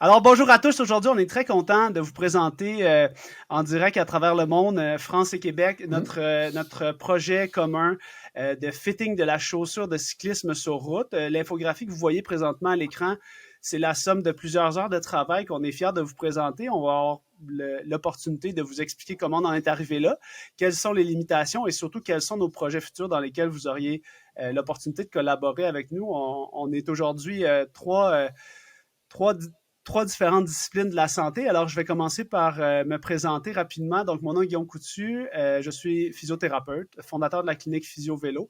Alors, bonjour à tous. Aujourd'hui, on est très content de vous présenter en direct à travers le monde, France et Québec, notre projet commun de fitting de la chaussure de cyclisme sur route. L'infographie que vous voyez présentement à l'écran, c'est la somme de plusieurs heures de travail qu'on est fiers de vous présenter. On va avoir l'opportunité de vous expliquer comment on en est arrivé là, quelles sont les limitations et surtout quels sont nos projets futurs dans lesquels vous auriez l'opportunité de collaborer avec nous. On est aujourd'hui trois trois différentes disciplines de la santé. Alors, je vais commencer par me présenter rapidement. Donc, mon nom est Guillaume Coutu. Je suis physiothérapeute, fondateur de la clinique Physio Vélo.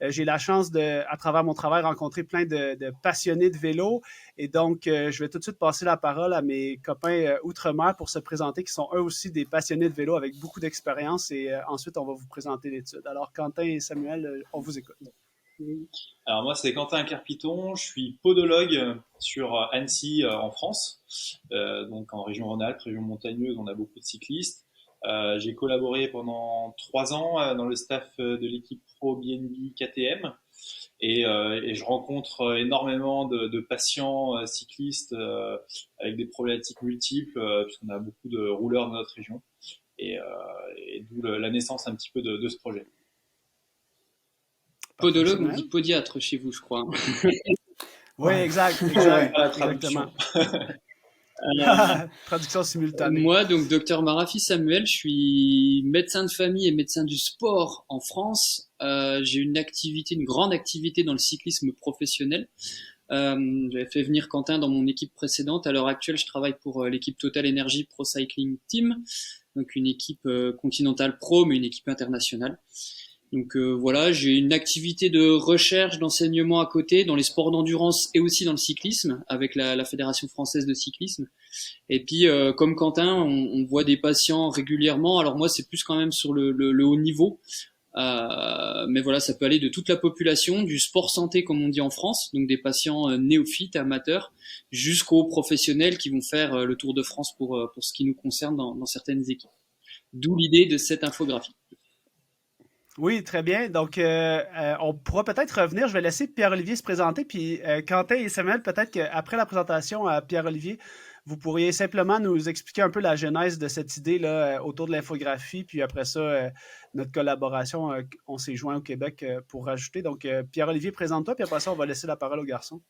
J'ai la chance de, à travers mon travail, rencontrer plein de passionnés de vélo. Et donc, je vais tout de suite passer la parole à mes copains outre-mer pour se présenter, qui sont eux aussi des passionnés de vélo avec beaucoup d'expérience. Et ensuite, on va vous présenter l'étude. Alors, Quentin et Samuel, on vous écoute. Alors moi c'est Quentin Carpiton, je suis podologue sur Annecy en France, donc en région Rhône-Alpes, région montagneuse, on a beaucoup de cyclistes. J'ai collaboré pendant 3 ans dans le staff de l'équipe Pro BNB KTM et je rencontre énormément de patients cyclistes avec des problématiques multiples puisqu'on a beaucoup de rouleurs dans notre région et, euh, et d'où la naissance un petit peu de ce projet. Parfait, Podologue, on Samuel. dit podiatre chez vous, je crois. Oui, exact, Pas la exactement. traduction. Traduction simultanée. Moi, donc, docteur Marafi Samuel, je suis médecin de famille et médecin du sport en France. J'ai une grande activité dans le cyclisme professionnel. J'avais fait venir Quentin dans mon équipe précédente. À l'heure actuelle, je travaille pour l'équipe Total Energy Pro Cycling Team, donc une équipe continentale pro, mais une équipe internationale. Donc voilà, j'ai une activité de recherche, d'enseignement à côté dans les sports d'endurance et aussi dans le cyclisme avec la Fédération française de cyclisme. Et puis comme Quentin, on voit des patients régulièrement. Alors moi, c'est plus quand même sur le haut niveau. Mais voilà, ça peut aller de toute la population, du sport santé comme on dit en France, donc des patients néophytes, amateurs, jusqu'aux professionnels qui vont faire le Tour de France pour ce qui nous concerne dans certaines équipes. D'où l'idée de cette infographie. Oui, très bien. Donc, on pourra peut-être revenir. Je vais laisser Pierre-Olivier se présenter. Puis, Quentin et Samuel, peut-être qu'après la présentation à Pierre-Olivier, vous pourriez simplement nous expliquer un peu la genèse de cette idée-là autour de l'infographie. Puis après ça, notre collaboration, on s'est joint au Québec pour rajouter. Donc, Pierre-Olivier, présente-toi. Puis après ça, on va laisser la parole aux garçons.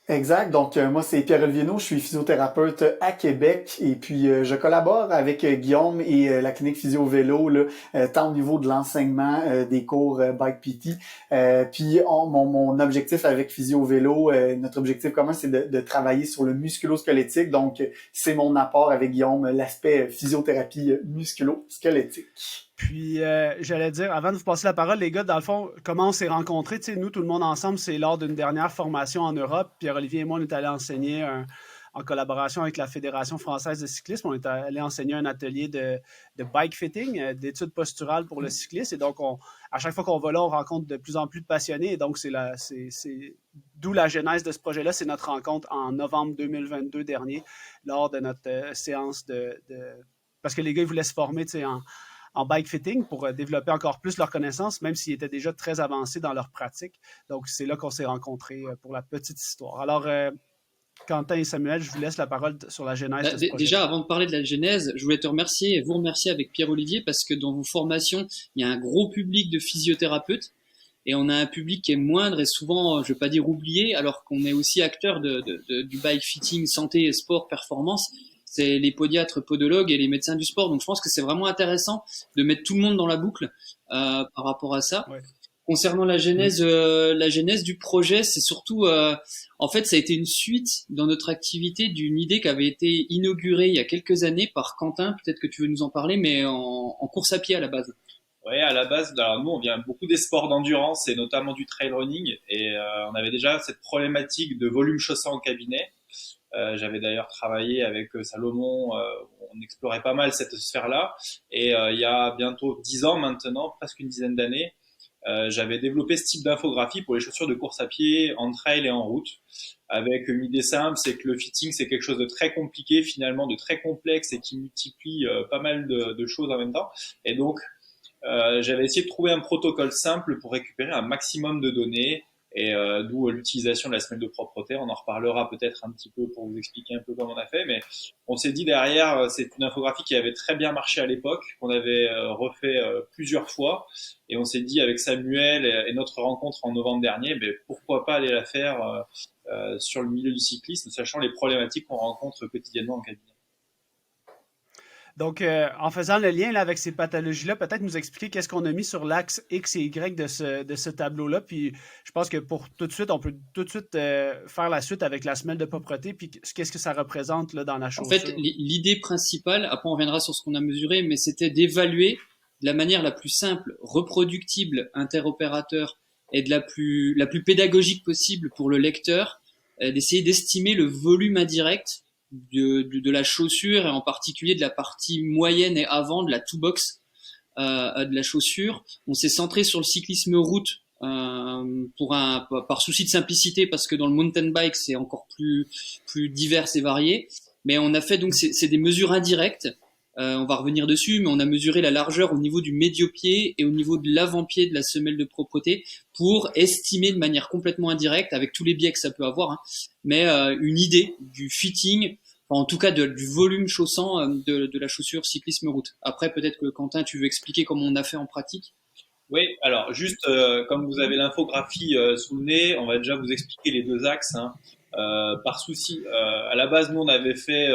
Exact. Donc, moi, c'est Pierre-Olivier Naud. Je suis physiothérapeute à Québec et puis je collabore avec Guillaume et la clinique Physio Vélo, là, tant au niveau de l'enseignement des cours Bike PT. Puis, mon objectif avec Physio Vélo, notre objectif commun, c'est de travailler sur le musculo-squelettique. Donc, c'est mon apport avec Guillaume, l'aspect physiothérapie musculo-squelettique. Puis, j'allais dire, avant de vous passer la parole, les gars, dans le fond, comment on s'est rencontrés? Tu sais, nous, tout le monde ensemble, c'est lors d'une dernière formation en Europe. Pierre-Olivier et moi, on est allés enseigner en collaboration avec la Fédération française de cyclisme. On est allé enseigner un atelier de bike fitting, d'études posturales pour le cycliste. Et donc, à chaque fois qu'on va là, on rencontre de plus en plus de passionnés. Et donc, d'où la genèse de ce projet-là. C'est notre rencontre en novembre 2022 dernier, lors de notre séance parce que les gars, ils voulaient se former, tu sais, en bike fitting pour développer encore plus leurs connaissances, même s'ils étaient déjà très avancés dans leur pratique. Donc, c'est là qu'on s'est rencontrés pour la petite histoire. Alors, Quentin et Samuel, je vous laisse la parole sur la genèse de ce projet. Déjà, avant de parler de la genèse, je voulais vous remercier avec Pierre-Olivier parce que dans vos formations, il y a un gros public de physiothérapeutes et on a un public qui est moindre et souvent, je ne vais pas dire oublié, alors qu'on est aussi acteur du bike fitting, santé, sport, performance. C'est les podiatres, podologues et les médecins du sport. Donc, je pense que c'est vraiment intéressant de mettre tout le monde dans la boucle par rapport à ça. Ouais. Concernant la genèse du projet, c'est surtout, en fait, ça a été une suite dans notre activité d'une idée qui avait été inaugurée il y a quelques années par Quentin. Peut-être que tu veux nous en parler, mais en course à pied à la base. Ouais, à la base, alors nous, on vient beaucoup des sports d'endurance et notamment du trail running. Et on avait déjà cette problématique de volume chaussant au cabinet. J'avais d'ailleurs travaillé avec Salomon, on explorait pas mal cette sphère-là. Et il y a bientôt 10 ans maintenant, presque une dizaine d'années, j'avais développé ce type d'infographie pour les chaussures de course à pied, en trail et en route. Avec une idée simple, c'est que le fitting, c'est quelque chose de très compliqué, finalement, de très complexe et qui multiplie pas mal de choses en même temps. Et donc, j'avais essayé de trouver un protocole simple pour récupérer un maximum de données Et d'où l'utilisation de la semelle de propreté. On en reparlera peut-être un petit peu pour vous expliquer un peu comment on a fait, mais on s'est dit derrière, c'est une infographie qui avait très bien marché à l'époque, qu'on avait refait plusieurs fois, et on s'est dit avec Samuel et notre rencontre en novembre dernier, mais pourquoi pas aller la faire sur le milieu du cyclisme, sachant les problématiques qu'on rencontre quotidiennement en cabinet. Donc, en faisant le lien là, avec ces pathologies-là, peut-être nous expliquer qu'est-ce qu'on a mis sur l'axe X et Y de ce tableau-là. Puis, je pense que pour tout de suite, on peut tout de suite faire la suite avec la semelle de propreté. Puis, qu'est-ce que ça représente là, dans la En chaussure? fait, l'idée principale, après on reviendra sur ce qu'on a mesuré, mais c'était d'évaluer de la manière la plus simple, reproductible, interopérateur et de la plus pédagogique possible pour le lecteur, d'essayer d'estimer le volume indirect de la chaussure et en particulier de la partie moyenne et avant de la toe box de la chaussure. On s'est centré sur le cyclisme route par souci de simplicité parce que dans le mountain bike c'est encore plus divers et varié. Mais on a fait donc c'est des mesures indirectes. On va revenir dessus, mais on a mesuré la largeur au niveau du médio-pied et au niveau de l'avant-pied de la semelle de propreté pour estimer de manière complètement indirecte, avec tous les biais que ça peut avoir, hein, mais une idée du fitting, enfin, en tout cas du volume chaussant de la chaussure cyclisme route. Après, peut-être que Quentin, tu veux expliquer comment on a fait en pratique? Oui, alors juste comme vous avez l'infographie sous le nez, on va déjà vous expliquer les deux axes. Hein. Par souci, à la base, nous on avait fait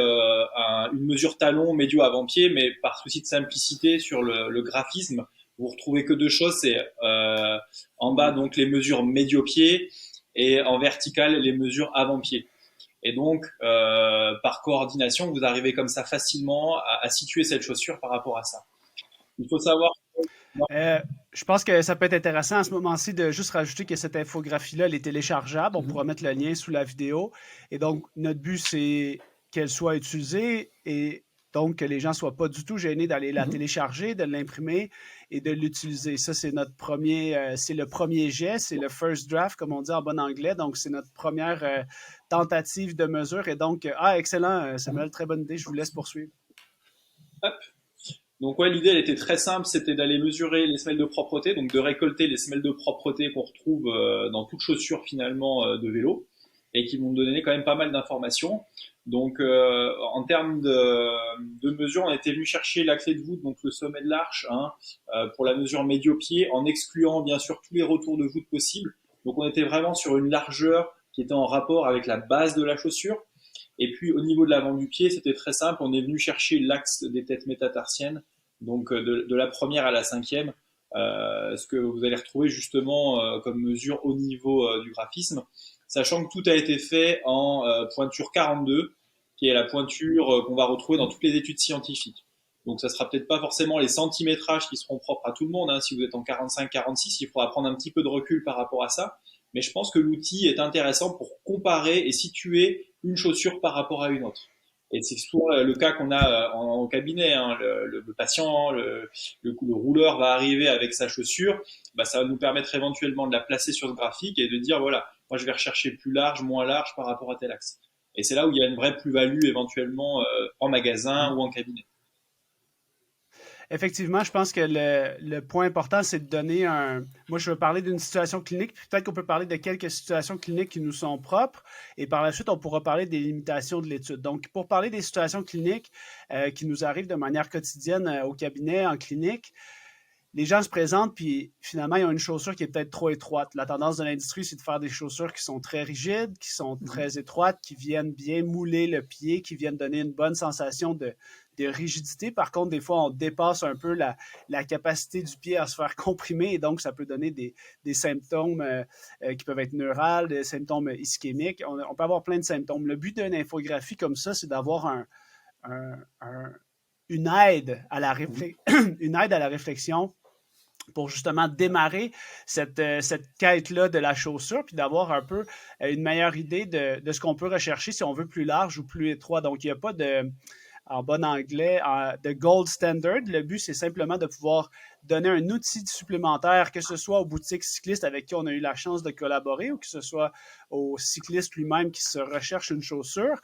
une mesure talon médio avant-pied, mais par souci de simplicité sur le graphisme, vous retrouvez que deux choses, c'est en bas donc les mesures médio-pied et en vertical les mesures avant-pied. Et donc par coordination, vous arrivez comme ça facilement à situer cette chaussure par rapport à ça. Il faut savoir. Je pense que ça peut être intéressant à ce moment-ci de juste rajouter que cette infographie-là, elle est téléchargeable. On pourra mettre le lien sous la vidéo. Et donc, notre but, c'est qu'elle soit utilisée et donc que les gens ne soient pas du tout gênés d'aller la télécharger, de l'imprimer et de l'utiliser. Ça, c'est notre premier, c'est le premier jet, c'est le first draft, comme on dit en bon anglais. Donc, c'est notre première tentative de mesure. Et donc, excellent, Samuel, très bonne idée. Je vous laisse poursuivre. Hop. Donc ouais, l'idée elle était très simple, c'était d'aller mesurer les semelles de propreté, donc de récolter les semelles de propreté qu'on retrouve dans toute chaussure finalement de vélo et qui vont donner quand même pas mal d'informations. Donc en termes de mesure, on était venu chercher la clé de voûte, donc le sommet de l'arche, hein, pour la mesure médio-pied, en excluant bien sûr tous les retours de voûte possibles. Donc on était vraiment sur une largeur qui était en rapport avec la base de la chaussure. Et puis au niveau de l'avant du pied, c'était très simple. On est venu chercher l'axe des têtes métatarsiennes, donc de la première à la cinquième, ce que vous allez retrouver justement comme mesure au niveau du graphisme, sachant que tout a été fait en pointure 42, qui est la pointure qu'on va retrouver dans toutes les études scientifiques. Donc ça sera peut-être pas forcément les centimétrages qui seront propres à tout le monde, hein. Si vous êtes en 45-46, il faudra prendre un petit peu de recul par rapport à ça. Mais je pense que l'outil est intéressant pour comparer et situer une chaussure par rapport à une autre. Et c'est souvent le cas qu'on a en cabinet, hein. Le patient, le rouleur va arriver avec sa chaussure, bah, ça va nous permettre éventuellement de la placer sur ce graphique et de dire voilà, moi je vais rechercher plus large, moins large par rapport à tel axe. Et c'est là où il y a une vraie plus-value éventuellement en magasin ou en cabinet. Effectivement, je pense que le point important, c'est de donner un... Moi, je veux parler d'une situation clinique, puis peut-être qu'on peut parler de quelques situations cliniques qui nous sont propres, et par la suite, on pourra parler des limitations de l'étude. Donc, pour parler des situations cliniques qui nous arrivent de manière quotidienne au cabinet, en clinique, les gens se présentent, puis finalement, ils ont une chaussure qui est peut-être trop étroite. La tendance de l'industrie, c'est de faire des chaussures qui sont très rigides, qui sont très étroites, qui viennent bien mouler le pied, qui viennent donner une bonne sensation de rigidité. Par contre, des fois, on dépasse un peu la capacité du pied à se faire comprimer et donc ça peut donner des symptômes qui peuvent être neurales, des symptômes ischémiques. On peut avoir plein de symptômes. Le but d'une infographie comme ça, c'est d'avoir une aide à la réflexion pour justement démarrer cette quête-là de la chaussure, puis d'avoir un peu une meilleure idée de ce qu'on peut rechercher si on veut plus large ou plus étroit. Donc, il n'y a pas en bon anglais, de gold standard. Le but, c'est simplement de pouvoir donner un outil supplémentaire, que ce soit aux boutiques cyclistes avec qui on a eu la chance de collaborer ou que ce soit au cycliste lui-même qui se recherche une chaussure.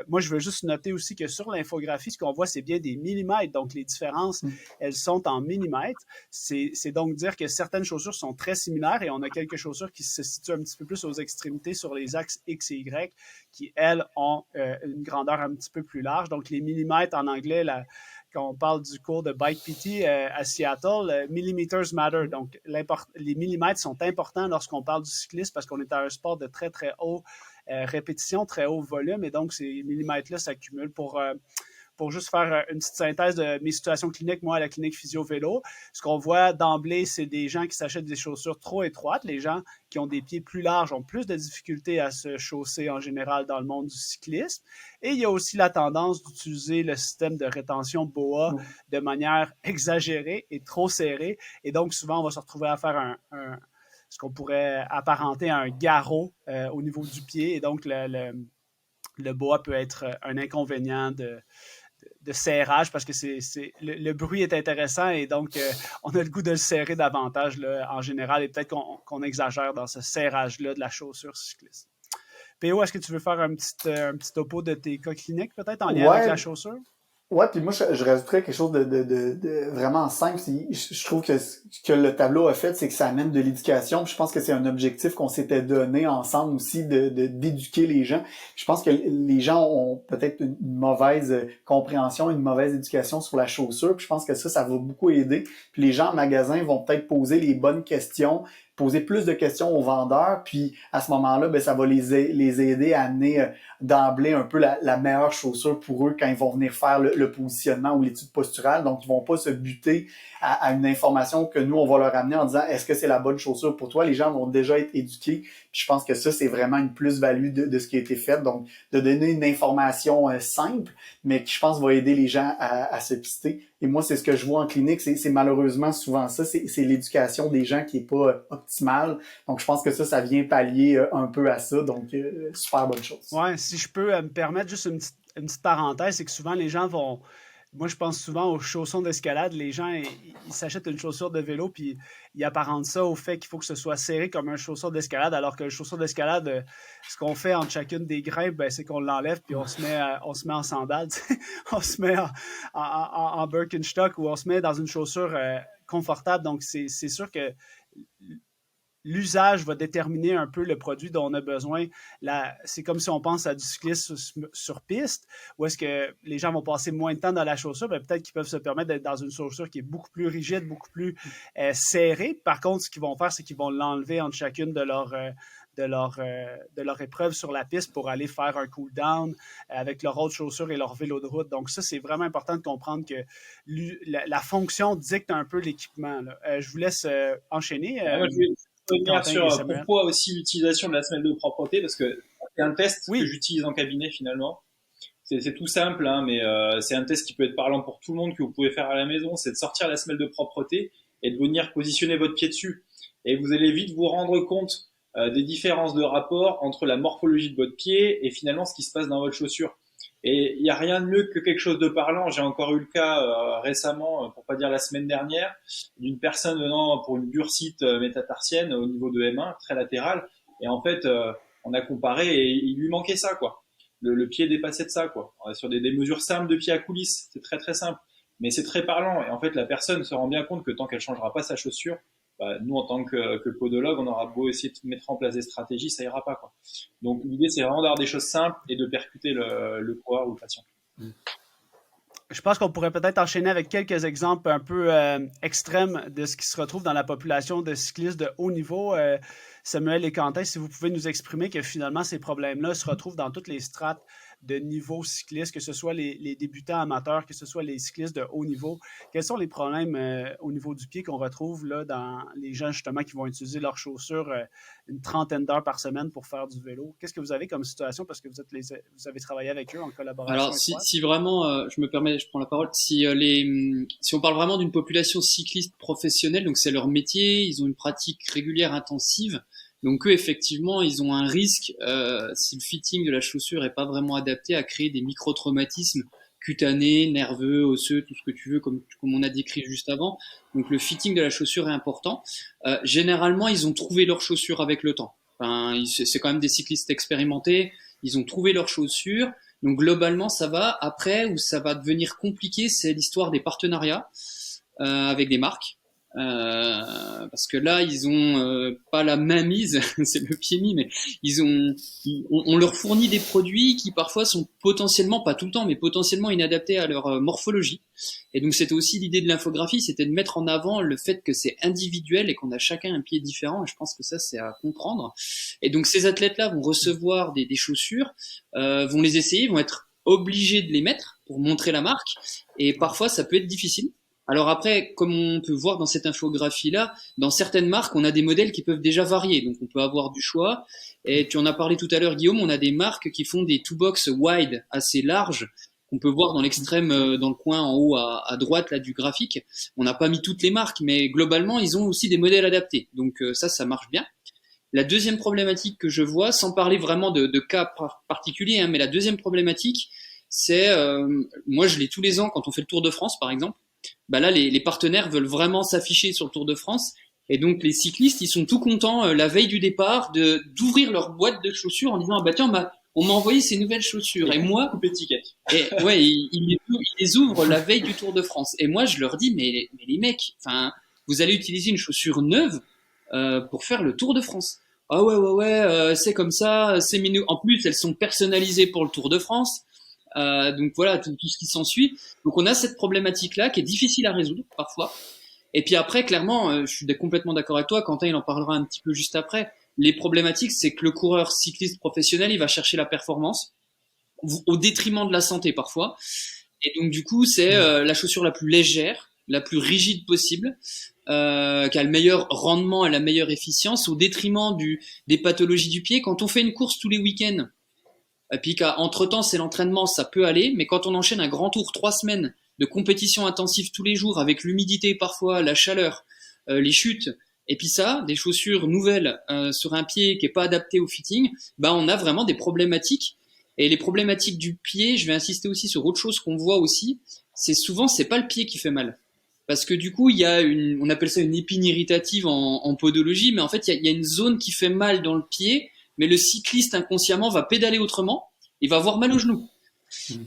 Moi, je veux juste noter aussi que sur l'infographie, ce qu'on voit, c'est bien des millimètres. Donc, les différences, elles sont en millimètres. C'est donc dire que certaines chaussures sont très similaires et on a quelques chaussures qui se situent un petit peu plus aux extrémités sur les axes X et Y qui, elles, ont une grandeur un petit peu plus large. Donc, les millimètres en anglais, quand on parle du cours de Bike PT à Seattle, millimeters matter. Donc, les millimètres sont importants lorsqu'on parle du cyclisme parce qu'on est dans un sport de très, très haut répétition, très haut volume. Et donc, ces millimètres-là s'accumulent pour juste faire une petite synthèse de mes situations cliniques, moi, à la clinique physio-vélo. Ce qu'on voit d'emblée, c'est des gens qui s'achètent des chaussures trop étroites. Les gens qui ont des pieds plus larges ont plus de difficultés à se chausser en général dans le monde du cyclisme. Et il y a aussi la tendance d'utiliser le système de rétention BOA de manière exagérée et trop serrée. Et donc, souvent, on va se retrouver à faire ce qu'on pourrait apparenter à un garrot au niveau du pied. Et donc, le BOA peut être un inconvénient de serrage parce que le bruit est intéressant et donc on a le goût de le serrer davantage là, en général et peut-être qu'on exagère dans ce serrage-là de la chaussure cycliste. PO, est-ce que tu veux faire un petit topo de tes cas cliniques peut-être en lien avec la chaussure? Ouais, puis moi, je rajouterais quelque chose de vraiment simple. Je trouve que ce que le tableau a fait, c'est que ça amène de l'éducation. Puis je pense que c'est un objectif qu'on s'était donné ensemble aussi d'éduquer les gens. Je pense que les gens ont peut-être une mauvaise compréhension, une mauvaise éducation sur la chaussure. Puis je pense que ça va beaucoup aider. Puis les gens en magasin vont peut-être poser les bonnes questions, poser plus de questions aux vendeurs, puis à ce moment-là, ben ça va les aider à amener d'emblée un peu la meilleure chaussure pour eux quand ils vont venir faire le positionnement ou l'étude posturale. Donc, ils vont pas se buter à une information que nous, on va leur amener en disant « Est-ce que c'est la bonne chaussure pour toi? » Les gens vont déjà être éduqués. Puis je pense que ça, c'est vraiment une plus-value de ce qui a été fait. Donc, de donner une information simple, mais qui, je pense, va aider les gens à se pister. Et moi, c'est ce que je vois en clinique, c'est malheureusement souvent ça, c'est l'éducation des gens qui est pas optimale. Donc, je pense que ça vient pallier un peu à ça. Donc, super bonne chose. Ouais, si je peux me permettre juste une petite parenthèse, c'est que souvent les gens vont... Moi, je pense souvent aux chaussons d'escalade. Les gens, ils s'achètent une chaussure de vélo puis ils apparentent ça au fait qu'il faut que ce soit serré comme un chausson d'escalade, alors que le chausson d'escalade, ce qu'on fait entre chacune des grimpes, ben, c'est qu'on l'enlève puis on se met en sandales, on se met en Birkenstock ou on se met dans une chaussure confortable. Donc, c'est sûr que l'usage va déterminer un peu le produit dont on a besoin. C'est comme si on pense à du cyclisme sur piste, où est-ce que les gens vont passer moins de temps dans la chaussure, ben peut-être qu'ils peuvent se permettre d'être dans une chaussure qui est beaucoup plus rigide, beaucoup plus serrée. Par contre, ce qu'ils vont faire, c'est qu'ils vont l'enlever entre chacune de leur épreuve sur la piste pour aller faire un cool-down avec leur autre chaussure et leur vélo de route. Donc ça, c'est vraiment important de comprendre que la fonction dicte un peu l'équipement. Je vous laisse enchaîner. Revenir sur pourquoi aussi l'utilisation de la semelle de propreté, parce que c'est un test que j'utilise en cabinet finalement. C'est tout simple, hein, mais c'est un test qui peut être parlant pour tout le monde, que vous pouvez faire à la maison. C'est de sortir la semelle de propreté et de venir positionner votre pied dessus. Et vous allez vite vous rendre compte des différences de rapport entre la morphologie de votre pied et finalement ce qui se passe dans votre chaussure. Et il n'y a rien de mieux que quelque chose de parlant. J'ai encore eu le cas récemment, pour pas dire la semaine dernière, d'une personne venant pour une bursite métatarsienne au niveau de M1, très latéral. Et en fait, on a comparé et il lui manquait ça, quoi. Le pied dépassait de ça, quoi. On est sur des mesures simples de pied à coulisses. C'est très très simple. Mais c'est très parlant. Et en fait, la personne se rend bien compte que tant qu'elle changera pas sa chaussure, nous, en tant que podologue, on aura beau essayer de mettre en place des stratégies, ça ira pas, quoi. Donc, l'idée, c'est vraiment d'avoir des choses simples et de percuter le coureur ou le patient. Je pense qu'on pourrait peut-être enchaîner avec quelques exemples un peu extrêmes de ce qui se retrouve dans la population de cyclistes de haut niveau. Samuel et Quentin, si vous pouvez nous exprimer que finalement, ces problèmes-là se retrouvent dans toutes les strates de niveau cycliste, que ce soit les débutants amateurs, que ce soit les cyclistes de haut niveau. Quels sont les problèmes au niveau du pied qu'on retrouve là, dans les gens justement qui vont utiliser leurs chaussures une trentaine d'heures par semaine pour faire du vélo? Qu'est-ce que vous avez comme situation parce que vous avez travaillé avec eux en collaboration? Alors, si vraiment, je prends la parole, si on parle vraiment d'une population cycliste professionnelle, donc c'est leur métier, ils ont une pratique régulière intensive. Donc eux, effectivement, ils ont un risque, si le fitting de la chaussure est pas vraiment adapté, à créer des micro-traumatismes cutané, nerveux, osseux, tout ce que tu veux, comme on a décrit juste avant. Donc le fitting de la chaussure est important. Généralement, ils ont trouvé leurs chaussures avec le temps. Enfin, c'est quand même des cyclistes expérimentés. Ils ont trouvé leurs chaussures. Donc globalement, ça va. Après, où ça va devenir compliqué, c'est l'histoire des partenariats avec des marques. Parce que là, ils ont pas la main mise, c'est le pied mis, mais on leur fournit des produits qui parfois sont potentiellement, pas tout le temps, mais potentiellement inadaptés à leur morphologie. Et donc c'était aussi l'idée de l'infographie, c'était de mettre en avant le fait que c'est individuel et qu'on a chacun un pied différent. Et je pense que ça c'est à comprendre. Et donc ces athlètes-là vont recevoir des chaussures, vont les essayer, vont être obligés de les mettre pour montrer la marque. Et parfois ça peut être difficile. Alors après, comme on peut voir dans cette infographie-là, dans certaines marques, on a des modèles qui peuvent déjà varier, donc on peut avoir du choix. Et tu en as parlé tout à l'heure, Guillaume, on a des marques qui font des two-box wide assez larges, qu'on peut voir dans l'extrême, dans le coin en haut à droite là du graphique. On n'a pas mis toutes les marques, mais globalement, ils ont aussi des modèles adaptés. Donc ça marche bien. La deuxième problématique que je vois, sans parler vraiment de cas particuliers, hein, mais la deuxième problématique, c'est, moi je l'ai tous les ans quand on fait le Tour de France, par exemple. Bah là, les partenaires veulent vraiment s'afficher sur le Tour de France. Et donc, les cyclistes, ils sont tout contents, la veille du départ, d'ouvrir leur boîte de chaussures en disant, ah bah tiens, on m'a envoyé ces nouvelles chaussures. Et moi, coupe étiquette. et ouais, ils les ouvrent la veille du Tour de France. Et moi, je leur dis, mais les mecs, enfin, vous allez utiliser une chaussure neuve, pour faire le Tour de France. Ah ouais, c'est comme ça, c'est mignon. En plus, elles sont personnalisées pour le Tour de France. Donc voilà, tout ce qui s'ensuit. Donc on a cette problématique-là qui est difficile à résoudre parfois. Et puis après, clairement, je suis complètement d'accord avec toi. Quentin, il en parlera un petit peu juste après. Les problématiques, c'est que le coureur cycliste professionnel, il va chercher la performance au détriment de la santé parfois. Et donc du coup, c'est la chaussure la plus légère, la plus rigide possible, qui a le meilleur rendement et la meilleure efficience au détriment des pathologies du pied. Quand on fait une course tous les week-ends, et puis qu'entre-temps, c'est l'entraînement, ça peut aller, mais quand on enchaîne un grand tour 3 semaines de compétition intensive tous les jours, avec l'humidité parfois, la chaleur, les chutes, et puis ça, des chaussures nouvelles sur un pied qui est pas adapté au fitting, bah on a vraiment des problématiques. Et les problématiques du pied, je vais insister aussi sur autre chose qu'on voit aussi, c'est souvent, c'est pas le pied qui fait mal. Parce que du coup, il y a on appelle ça une épine irritative en podologie, mais en fait, il y a une zone qui fait mal dans le pied, mais le cycliste inconsciemment va pédaler autrement, il va avoir mal au genou.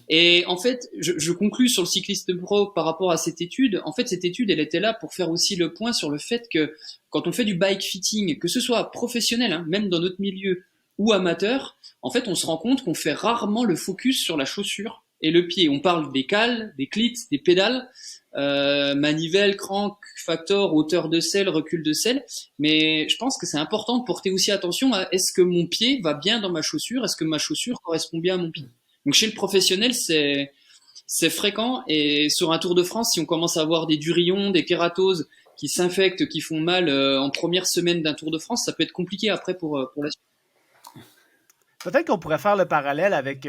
Et en fait, je conclus sur le cycliste pro par rapport à cette étude. En fait, cette étude, elle était là pour faire aussi le point sur le fait que quand on fait du bike fitting, que ce soit professionnel, hein, même dans notre milieu, ou amateur, en fait, on se rend compte qu'on fait rarement le focus sur la chaussure et le pied. On parle des cales, des clits, des pédales, manivelle, crank, factor, hauteur de selle, recul de selle. Mais je pense que c'est important de porter aussi attention à est-ce que mon pied va bien dans ma chaussure, est-ce que ma chaussure correspond bien à mon pied. Donc chez le professionnel, c'est fréquent, et sur un Tour de France, si on commence à avoir des durillons, des kératoses qui s'infectent, qui font mal en première semaine d'un Tour de France, ça peut être compliqué après pour la suite. Peut-être qu'on pourrait faire le parallèle avec...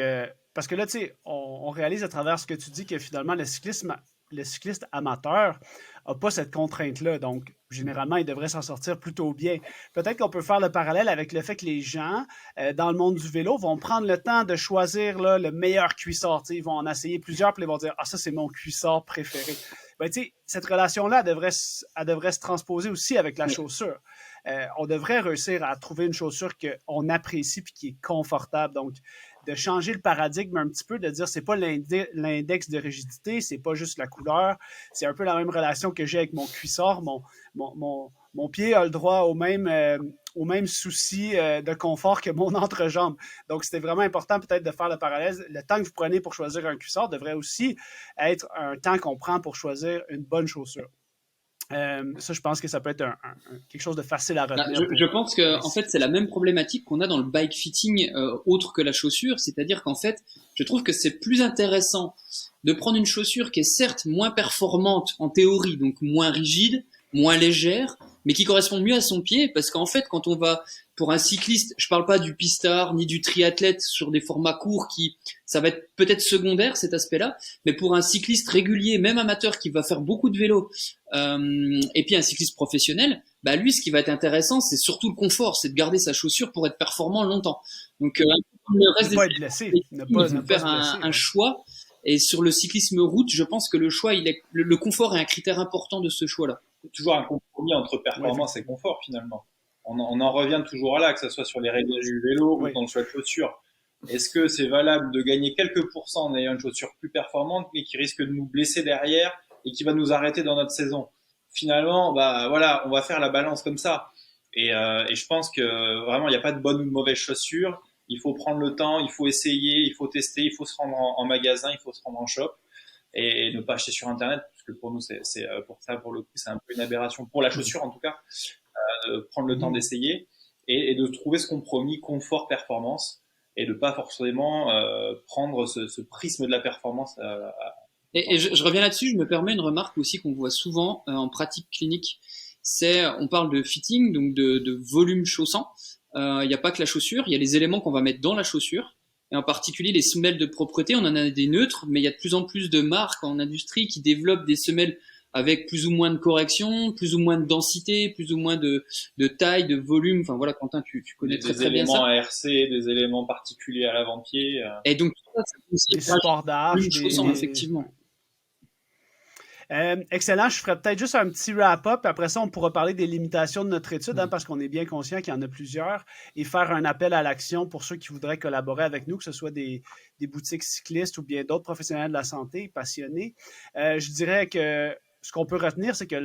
parce que là, tu sais, on réalise à travers ce que tu dis que finalement, le cycliste amateur n'a pas cette contrainte-là. Donc, généralement, il devrait s'en sortir plutôt bien. Peut-être qu'on peut faire le parallèle avec le fait que les gens, dans le monde du vélo, vont prendre le temps de choisir là, le meilleur cuissard. T'sais, ils vont en essayer plusieurs, puis ils vont dire « Ah, ça, c'est mon cuissard préféré. » Ben, tu sais, cette relation-là, elle devrait se transposer aussi avec la chaussure. On devrait réussir à trouver une chaussure qu'on apprécie et qui est confortable. Donc, de changer le paradigme un petit peu, de dire c'est pas l'index de rigidité, c'est pas juste la couleur, c'est un peu la même relation que j'ai avec mon cuissard. Mon pied a le droit au même souci de confort que mon entrejambe. Donc, c'était vraiment important peut-être de faire le parallèle. Le temps que vous prenez pour choisir un cuissard devrait aussi être un temps qu'on prend pour choisir une bonne chaussure. Ça, je pense que ça peut être quelque chose de facile à retenir. Je pense que en fait, c'est la même problématique qu'on a dans le bike fitting autre que la chaussure. C'est-à-dire qu'en fait, je trouve que c'est plus intéressant de prendre une chaussure qui est certes moins performante en théorie, donc moins rigide, moins légère, mais qui correspond mieux à son pied, parce qu'en fait, quand on va pour un cycliste, je parle pas du pistard ni du triathlète sur des formats courts ça va être peut-être secondaire cet aspect-là, mais pour un cycliste régulier, même amateur qui va faire beaucoup de vélo, et puis un cycliste professionnel, bah lui, ce qui va être intéressant, c'est surtout le confort, c'est de garder sa chaussure pour être performant longtemps. Donc, le reste ne pas être blessé, faire un choix Et sur le cyclisme route, je pense que le confort est un critère important de ce choix-là. C'est toujours un compromis entre performance et confort finalement. On en revient toujours là, que ce soit sur les réglages du vélo ou dans le choix de chaussures. Est-ce que c'est valable de gagner quelques pourcents en ayant une chaussure plus performante, mais qui risque de nous blesser derrière et qui va nous arrêter dans notre saison? Finalement, bah voilà, on va faire la balance comme ça. Et je pense que vraiment, il n'y a pas de bonne ou de mauvaise chaussure. Il faut prendre le temps, il faut essayer, il faut tester, il faut se rendre en magasin, il faut se rendre en shop et ne pas acheter sur Internet, parce que pour nous, c'est pour ça, pour le coup, c'est un peu une aberration pour la chaussure en tout cas. Prendre le temps d'essayer et de trouver ce compromis confort-performance et de pas forcément prendre ce prisme de la performance. Et je reviens là-dessus, je me permets une remarque aussi qu'on voit souvent en pratique clinique. On parle de fitting, donc de volume chaussant. Il n'y a pas que la chaussure, il y a les éléments qu'on va mettre dans la chaussure. Et en particulier les semelles de propreté, on en a des neutres, mais il y a de plus en plus de marques en industrie qui développent des semelles avec plus ou moins de correction, plus ou moins de densité, plus ou moins de taille, de volume. Enfin voilà, Quentin, tu connais très bien ça. Des éléments ARC, des éléments particuliers à l'avant-pied. Et donc, ça des supports d'âge, effectivement. Excellent. Je ferais peut-être juste un petit wrap-up. Après ça, on pourra parler des limitations de notre étude, parce qu'on est bien conscient qu'il y en a plusieurs, et faire un appel à l'action pour ceux qui voudraient collaborer avec nous, que ce soit des boutiques cyclistes ou bien d'autres professionnels de la santé passionnés. Je dirais que ce qu'on peut retenir, c'est que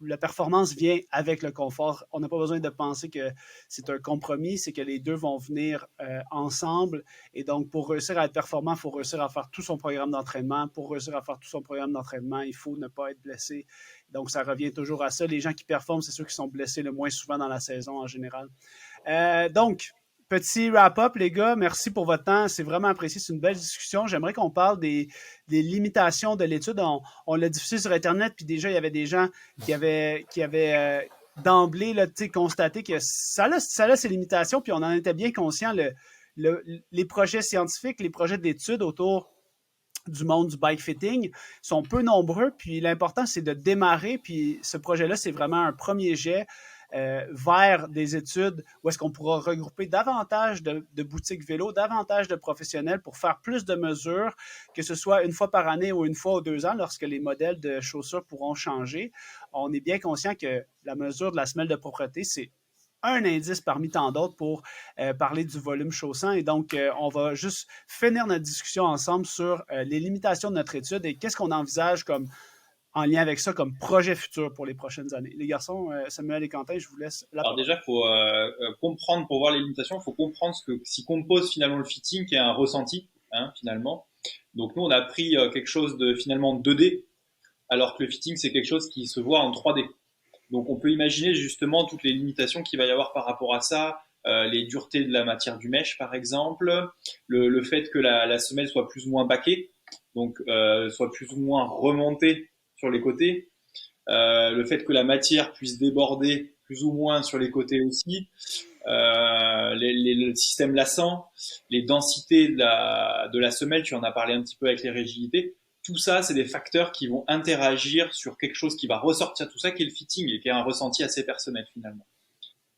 la performance vient avec le confort. On n'a pas besoin de penser que c'est un compromis, c'est que les deux vont venir ensemble. Et donc, pour réussir à être performant, il faut réussir à faire tout son programme d'entraînement. Pour réussir à faire tout son programme d'entraînement, il faut ne pas être blessé. Donc, ça revient toujours à ça. Les gens qui performent, c'est ceux qui sont blessés le moins souvent dans la saison en général. Donc, petit wrap-up, les gars. Merci pour votre temps. C'est vraiment apprécié. C'est une belle discussion. J'aimerais qu'on parle des limitations de l'étude. On l'a diffusé sur Internet, puis déjà, il y avait des gens qui avaient d'emblée là, constaté que ça a ses limitations, puis on en était bien conscient. Les projets scientifiques, les projets d'études autour du monde du bike fitting sont peu nombreux, puis l'important, c'est de démarrer, puis ce projet-là, c'est vraiment un premier jet vers des études où est-ce qu'on pourra regrouper davantage de boutiques vélo, davantage de professionnels pour faire plus de mesures, que ce soit une fois par année ou une fois aux 2 ans, lorsque les modèles de chaussures pourront changer. On est bien conscient que la mesure de la semelle de propreté, c'est un indice parmi tant d'autres pour parler du volume chaussant. Et donc, on va juste finir notre discussion ensemble sur les limitations de notre étude et qu'est-ce qu'on envisage comme en lien avec ça comme projet futur pour les prochaines années. Les garçons, Samuel et Quentin, je vous laisse la parole. Alors déjà, il faut comprendre, pour voir les limitations, il faut comprendre ce qui compose finalement le fitting, qui est un ressenti, finalement. Donc nous, on a pris quelque chose de finalement 2D, alors que le fitting, c'est quelque chose qui se voit en 3D. Donc on peut imaginer justement toutes les limitations qu'il va y avoir par rapport à ça, les duretés de la matière du mesh par exemple, le fait que la semelle soit plus ou moins baquée, donc soit plus ou moins remontée sur les côtés, le fait que la matière puisse déborder plus ou moins sur les côtés aussi, le système lassant, les densités de la semelle, tu en as parlé un petit peu avec les rigidités. Tout ça, c'est des facteurs qui vont interagir sur quelque chose qui va ressortir tout ça, qui est le fitting et qui est un ressenti assez personnel finalement.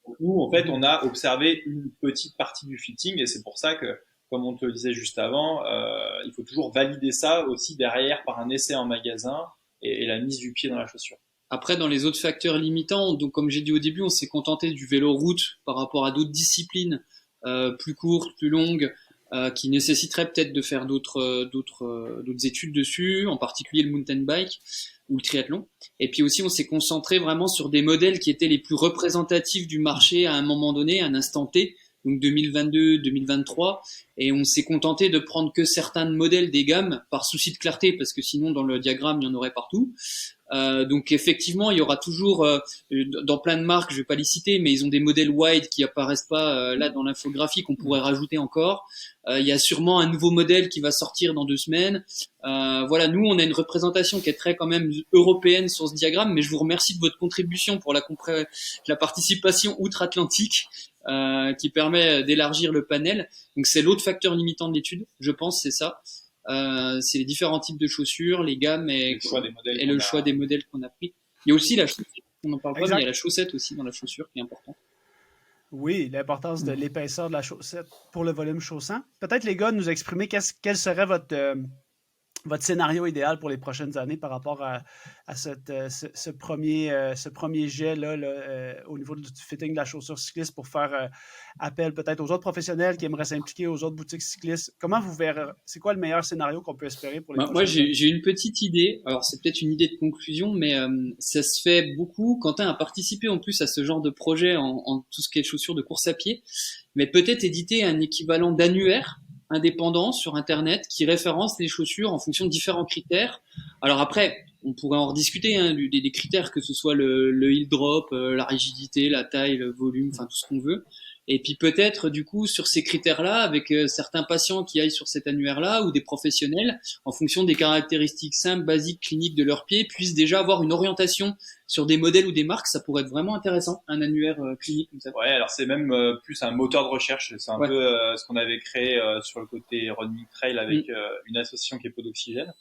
Donc, nous, en fait, on a observé une petite partie du fitting et c'est pour ça que, comme on te le disait juste avant, il faut toujours valider ça aussi derrière par un essai en magasin et la mise du pied dans la chaussure. Après, dans les autres facteurs limitants, donc comme j'ai dit au début, on s'est contenté du vélo route par rapport à d'autres disciplines plus courtes, plus longues, qui nécessiteraient peut-être de faire d'autres études dessus, en particulier le mountain bike ou le triathlon. Et puis aussi, on s'est concentré vraiment sur des modèles qui étaient les plus représentatifs du marché à un moment donné, à un instant T, donc 2022, 2023, et on s'est contenté de prendre que certains modèles des gammes par souci de clarté, parce que sinon dans le diagramme il y en aurait partout. Donc effectivement, il y aura toujours dans plein de marques, je vais pas les citer, mais ils ont des modèles wide qui apparaissent pas là dans l'infographie qu'on pourrait rajouter encore. Il y a sûrement un nouveau modèle qui va sortir dans 2 semaines. Voilà, nous on a une représentation qui est très quand même européenne sur ce diagramme, mais je vous remercie de votre contribution pour la participation outre-Atlantique. Qui permet d'élargir le panel. Donc c'est l'autre facteur limitant de l'étude, je pense, c'est ça. C'est les différents types de chaussures, les gammes et le choix des modèles qu'on a pris. Il y a aussi la chaussure, on n'en parle pas, mais il y a la chaussette aussi dans la chaussure qui est importante. Oui, l'importance de l'épaisseur de la chaussette pour le volume chaussant. Peut-être les gars, nous exprimer quel serait votre scénario idéal pour les prochaines années par rapport à ce premier jet-là au niveau du fitting de la chaussure cycliste pour faire appel peut-être aux autres professionnels qui aimeraient s'impliquer, aux autres boutiques cyclistes. Comment vous verrez, c'est quoi le meilleur scénario qu'on peut espérer pour les prochaines années? J'ai une petite idée. Alors, c'est peut-être une idée de conclusion, mais ça se fait beaucoup. Quentin a participé en plus à ce genre de projet en tout ce qui est chaussures de course à pied, mais peut-être éditer un équivalent d'annuaire indépendant sur Internet qui référence les chaussures en fonction de différents critères. Alors après, on pourrait en rediscuter hein, des critères, que ce soit le heel drop, la rigidité, la taille, le volume, enfin tout ce qu'on veut. Et puis peut-être du coup sur ces critères-là, avec certains patients qui aillent sur cet annuaire-là ou des professionnels, en fonction des caractéristiques simples, basiques, cliniques de leurs pieds, puissent déjà avoir une orientation sur des modèles ou des marques. Ça pourrait être vraiment intéressant, un annuaire clinique comme ça. Ouais, alors c'est même plus un moteur de recherche. C'est un peu ce qu'on avait créé sur le côté running trail avec une association qui est Podoxygène,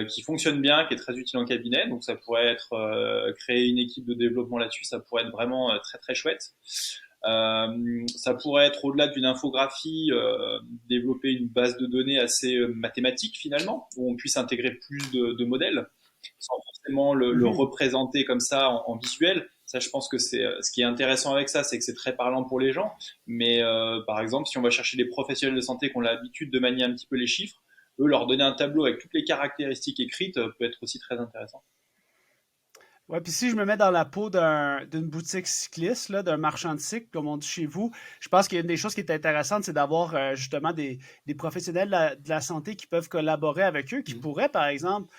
qui fonctionne bien, qui est très utile en cabinet. Donc ça pourrait être créer une équipe de développement là-dessus. Ça pourrait être vraiment très très chouette. Ça pourrait être au-delà d'une infographie, développer une base de données assez mathématique finalement, où on puisse intégrer plus de modèles, sans forcément le représenter comme ça en visuel. Ça, je pense que c'est ce qui est intéressant avec ça, c'est que c'est très parlant pour les gens. Mais par exemple, si on va chercher des professionnels de santé qui ont l'habitude de manier un petit peu les chiffres, eux, leur donner un tableau avec toutes les caractéristiques écrites peut être aussi très intéressant. Ouais, puis si je me mets dans la peau d'une boutique cycliste, là, d'un marchand de cycle, comme on dit chez vous, je pense qu'une des choses qui est intéressante, c'est d'avoir justement des professionnels de la santé qui peuvent collaborer avec eux, qui pourraient, par exemple,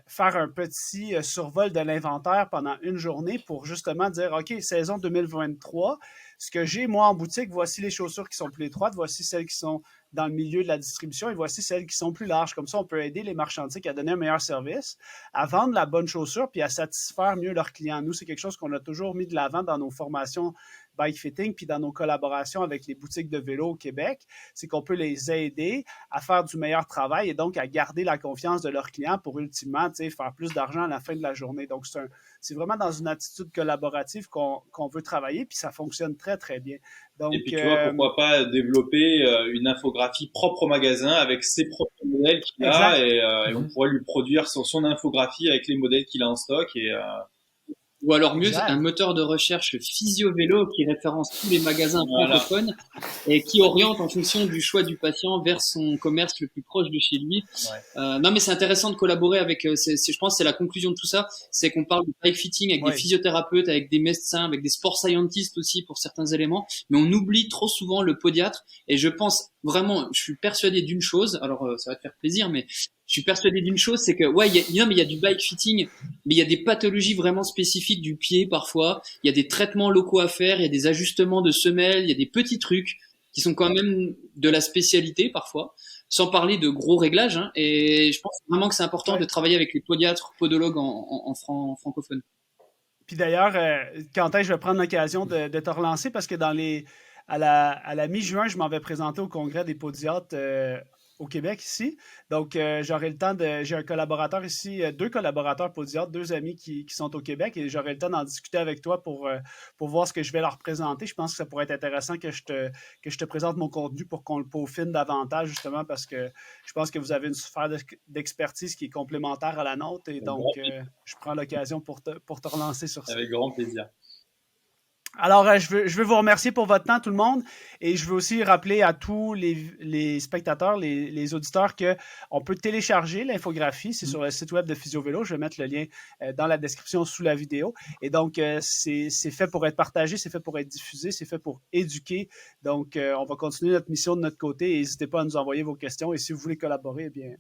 faire un petit survol de l'inventaire pendant une journée pour justement dire, OK, saison 2023, ce que j'ai, moi, en boutique, voici les chaussures qui sont plus étroites, voici celles qui sont dans le milieu de la distribution et voici celles qui sont plus larges. Comme ça, on peut aider les marchands de cycle à donner un meilleur service, à vendre la bonne chaussure puis à satisfaire mieux leurs clients. Nous, c'est quelque chose qu'on a toujours mis de l'avant dans nos formations bike fitting puis dans nos collaborations avec les boutiques de vélo au Québec, c'est qu'on peut les aider à faire du meilleur travail et donc à garder la confiance de leurs clients pour ultimement faire plus d'argent à la fin de la journée. Donc, c'est vraiment dans une attitude collaborative qu'on veut travailler puis ça fonctionne très, très bien. Donc, et puis, tu vois, pourquoi pas développer une infographie propre au magasin avec ses propres modèles qu'il a et on pourrait lui produire son infographie avec les modèles qu'il a en stock ou alors mieux, un moteur de recherche physio-vélo qui référence tous les magasins francophones et qui oriente en fonction du choix du patient vers son commerce le plus proche de chez lui. Non, mais c'est intéressant de collaborer avec, je pense que c'est la conclusion de tout ça, c'est qu'on parle de bike fitting avec des physiothérapeutes, avec des médecins, avec des sport scientists aussi pour certains éléments, mais on oublie trop souvent le podiatre et je pense vraiment, je suis persuadé d'une chose, alors ça va te faire plaisir, mais je suis persuadé d'une chose, c'est que il y a du bike fitting, mais il y a des pathologies vraiment spécifiques du pied parfois. Il y a des traitements locaux à faire, il y a des ajustements de semelles, il y a des petits trucs qui sont quand même de la spécialité parfois, sans parler de gros réglages. Hein, et je pense vraiment que c'est important de travailler avec les podiatres, podologues en francophone. Puis d'ailleurs, Quentin, je vais prendre l'occasion de te relancer parce que à la mi-juin, je m'en vais présenter au congrès des podiatres au Québec ici. Donc, j'aurai le temps j'ai un collaborateur ici, deux collaborateurs podiatres, deux amis qui sont au Québec et j'aurai le temps d'en discuter avec toi pour voir ce que je vais leur présenter. Je pense que ça pourrait être intéressant que je te présente mon contenu pour qu'on le peaufine davantage, justement, parce que je pense que vous avez une sphère d'expertise qui est complémentaire à la nôtre et donc, je prends l'occasion pour te relancer sur ça. Avec grand plaisir. Alors, je veux vous remercier pour votre temps, tout le monde, et je veux aussi rappeler à tous les spectateurs, les auditeurs, qu'on peut télécharger l'infographie, c'est sur le site web de Physio-Vélo, je vais mettre le lien dans la description sous la vidéo, et donc c'est fait pour être partagé, c'est fait pour être diffusé, c'est fait pour éduquer, donc on va continuer notre mission de notre côté, et n'hésitez pas à nous envoyer vos questions, et si vous voulez collaborer, eh bien,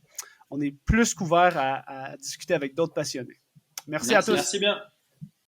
on est plus qu'ouvert à discuter avec d'autres passionnés. Merci à tous. Merci bien.